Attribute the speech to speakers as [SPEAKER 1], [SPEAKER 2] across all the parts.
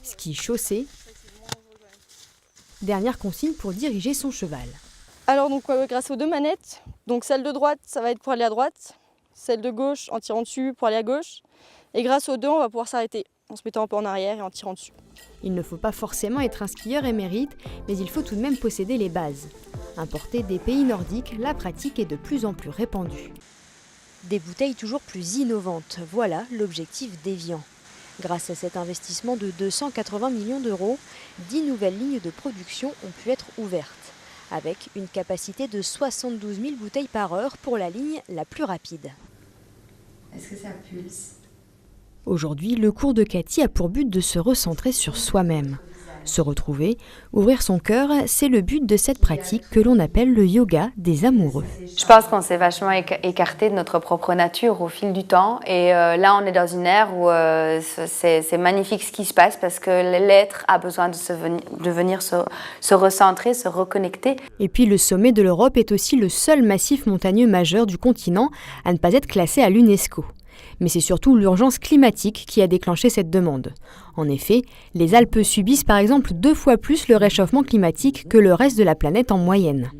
[SPEAKER 1] Ski chaussée. Dernière consigne pour diriger son cheval.
[SPEAKER 2] Alors donc grâce aux deux manettes, donc celle de droite ça va être pour aller à droite, celle de gauche en tirant dessus pour aller à gauche, et grâce aux deux on va pouvoir s'arrêter en se mettant un peu en arrière et en tirant dessus.
[SPEAKER 1] Il ne faut pas forcément être un skieur émérite, mais il faut tout de même posséder les bases. Importée des pays nordiques, la pratique est de plus en plus répandue. Des bouteilles toujours plus innovantes, voilà l'objectif d'Evian. Grâce à cet investissement de 280 millions d'euros, 10 nouvelles lignes de production ont pu être ouvertes, avec une capacité de 72 000 bouteilles par heure pour la ligne la plus rapide.
[SPEAKER 3] Est-ce que ça pulse ?
[SPEAKER 1] Aujourd'hui, le cours de Cathy a pour but de se recentrer sur soi-même. Se retrouver, ouvrir son cœur, c'est le but de cette pratique que l'on appelle le yoga des amoureux.
[SPEAKER 3] Je pense qu'on s'est vachement écarté de notre propre nature au fil du temps. Et là, on est dans une ère où c'est magnifique ce qui se passe parce que l'être a besoin de venir se recentrer, se reconnecter.
[SPEAKER 1] Et puis le sommet de l'Europe est aussi le seul massif montagneux majeur du continent à ne pas être classé à l'UNESCO. Mais c'est surtout l'urgence climatique qui a déclenché cette demande. En effet, les Alpes subissent par exemple 2 fois plus le réchauffement climatique que le reste de la planète en moyenne.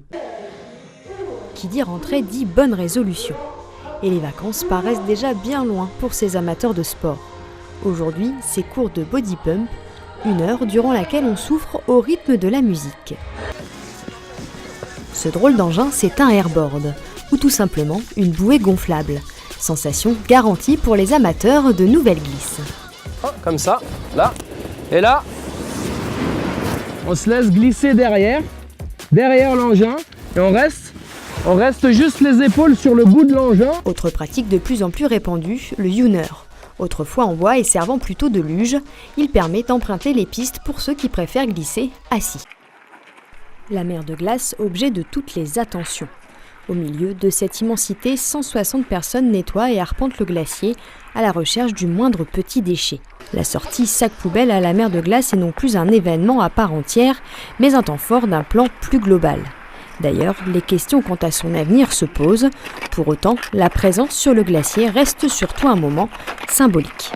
[SPEAKER 1] Qui dit rentrée dit bonne résolution. Et les vacances paraissent déjà bien loin pour ces amateurs de sport. Aujourd'hui, c'est cours de body pump, 1 heure durant laquelle on souffre au rythme de la musique. Ce drôle d'engin, c'est un airboard, ou tout simplement une bouée gonflable. Sensation garantie pour les amateurs de nouvelles glisses.
[SPEAKER 4] Oh, comme ça, là, et là, on se laisse glisser derrière l'engin, et on reste juste les épaules sur le bout de l'engin.
[SPEAKER 1] Autre pratique de plus en plus répandue, le Youner. Autrefois en bois et servant plutôt de luge, il permet d'emprunter les pistes pour ceux qui préfèrent glisser assis. La mer de glace, objet de toutes les attentions. Au milieu de cette immensité, 160 personnes nettoient et arpentent le glacier à la recherche du moindre petit déchet. La sortie sac-poubelle à la mer de glace est non plus un événement à part entière, mais un temps fort d'un plan plus global. D'ailleurs, les questions quant à son avenir se posent. Pour autant, la présence sur le glacier reste surtout un moment symbolique.